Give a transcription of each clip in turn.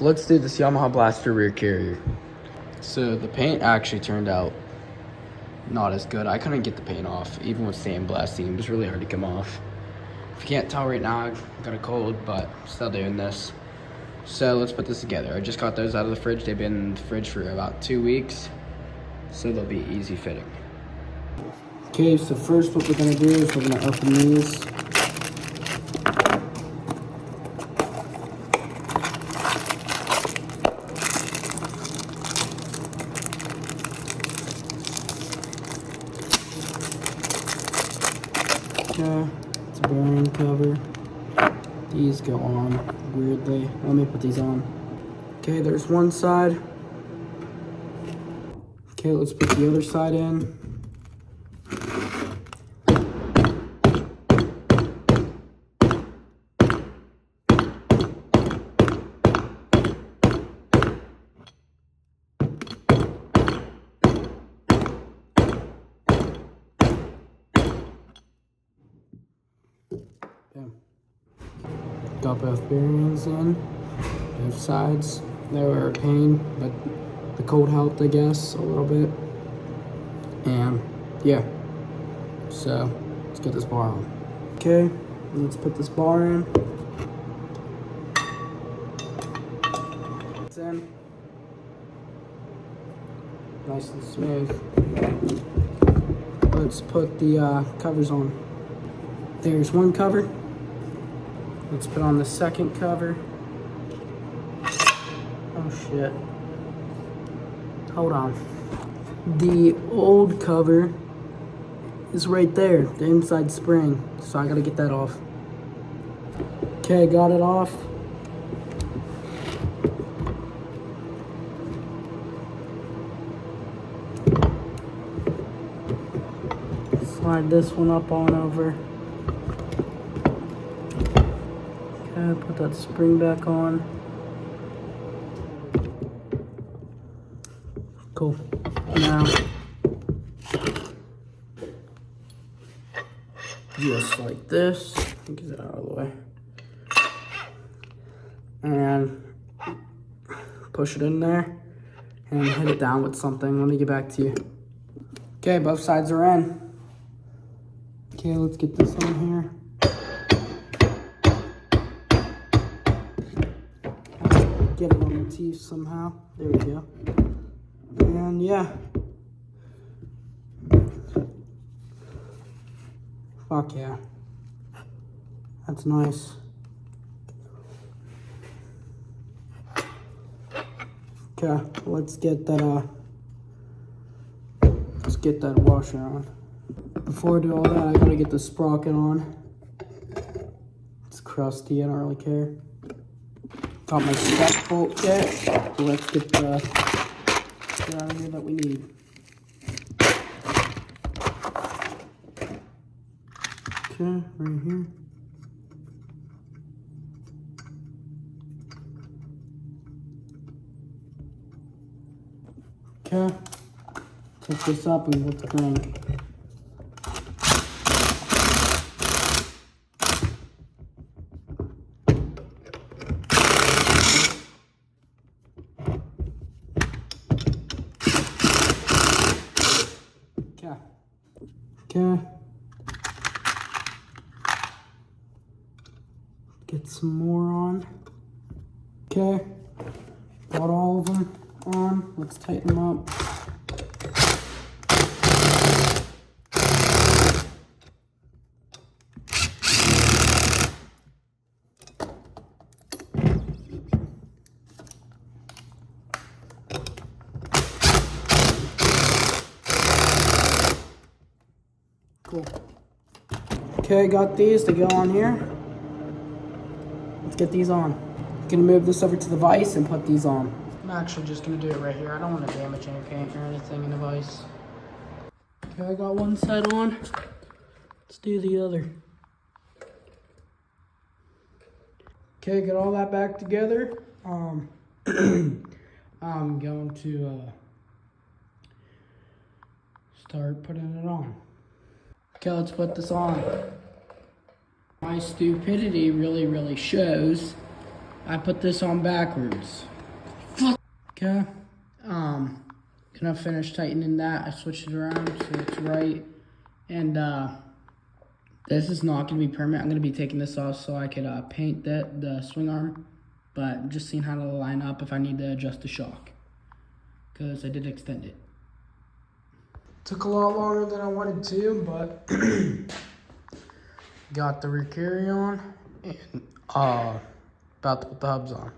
let's do this Yamaha Blaster rear carrier. So the paint actually turned out not as good. I couldn't get the paint off, even with sandblasting. It was really hard to come off. If you can't tell right now, I've got a cold, but I'm still doing this. So let's put this together. I just got those out of the fridge. They've been in the fridge for about 2 weeks, so they'll be easy fitting. Okay, so first what we're gonna do is we're gonna open these. Okay, it's a bearing cover. These go on weirdly. Let me put these on. Okay, there's one side. Okay, let's put the other side in. Got both bearings in, both sides. They were a pain, but the cold helped, I guess, a little bit. And yeah, so let's get this bar on. Okay, let's put this bar in. It's in. Nice and smooth. Let's put the covers on. There's one cover. Let's put on the second cover. Oh shit. Hold on. The old cover is right there, the inside spring. So I gotta get that off. Okay, got it off. Slide this one up on over. Okay, put that spring back on. Cool. Now, just like this. Get it out of the way. And push it in there and hit it down with something. Let me get back to you. Okay, both sides are in. Okay, let's get this on here. Get it on the teeth somehow. There we go. And yeah. Fuck yeah. That's nice. Okay, let's get that washer on. Before I do all that, I gotta get the sprocket on. It's crusty, I don't really care. Got my step bolt kit. Let's get the shit out of here that we need. Okay, right here. Okay, take this up and we'll crank. Okay. Get some more on. Okay. Got all of them on. Let's tighten them up. Cool. Okay, got these to go on here. Let's get these on. I'm gonna move this over to the vise and put these on. I'm actually just gonna do it right here. I don't want to damage any paint or anything in the vise. Okay, I got one side on. Let's do the other. Okay, get all that back together. I'm going to start putting it on. Okay, let's put this on. My stupidity really shows. I put this on backwards. Okay. Gonna finish tightening that. I switched it around so it's right. And this is not gonna be permanent. I'm gonna be taking this off so I could paint the swing arm. But just seeing how to line up if I need to adjust the shock. Because I did extend it. Took a lot longer than I wanted to, but got the rear carry on and about to put the hubs on.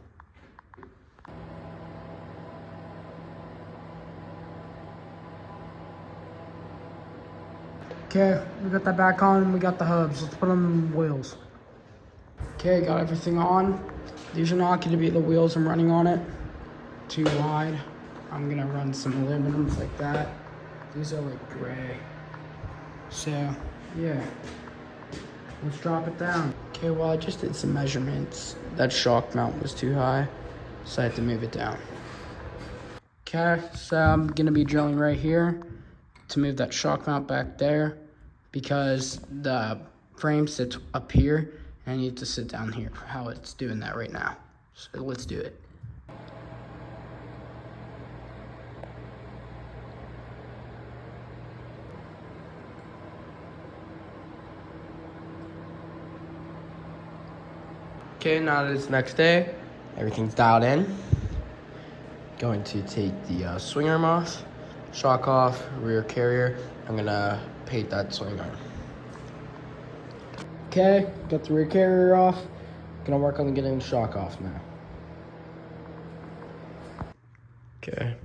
Okay, we got that back on and we got the hubs. Let's put them in the wheels. Okay, got everything on. These are not going to be the wheels I'm running on it. Too wide. I'm going to run some aluminums like that. These are like gray. So, yeah. Let's drop it down. Okay, well, I just did some measurements. That shock mount was too high, so I had to move it down. Okay, so I'm going to be drilling right here to move that shock mount back there because the frame sits up here and I need to sit down here for how it's doing that right now. So let's do it. Okay, now that it's next day, everything's dialed in. Going to take the swing arm off, shock off, rear carrier. I'm gonna paint that swing arm. Okay, got the rear carrier off. Gonna work on getting the shock off now. Okay,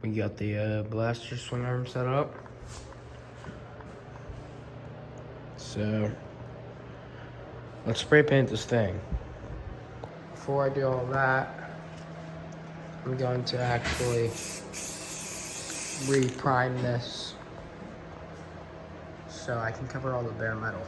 we got the blaster swing arm set up. So, let's spray paint this thing. Before I do all that, I'm going to actually re-prime this so I can cover all the bare metal.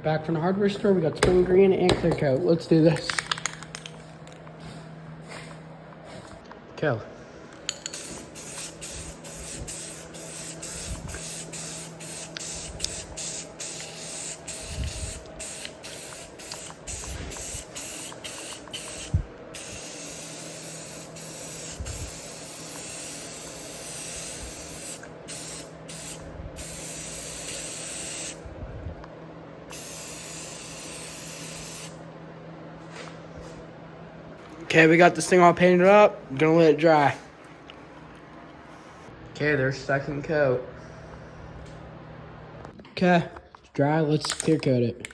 Back from the hardware store, we got spring green and clear coat. Let's do this. Okay. Okay, we got this thing all painted up. I'm gonna let it dry. Okay, there's second coat. Okay, it's dry. Let's clear coat it.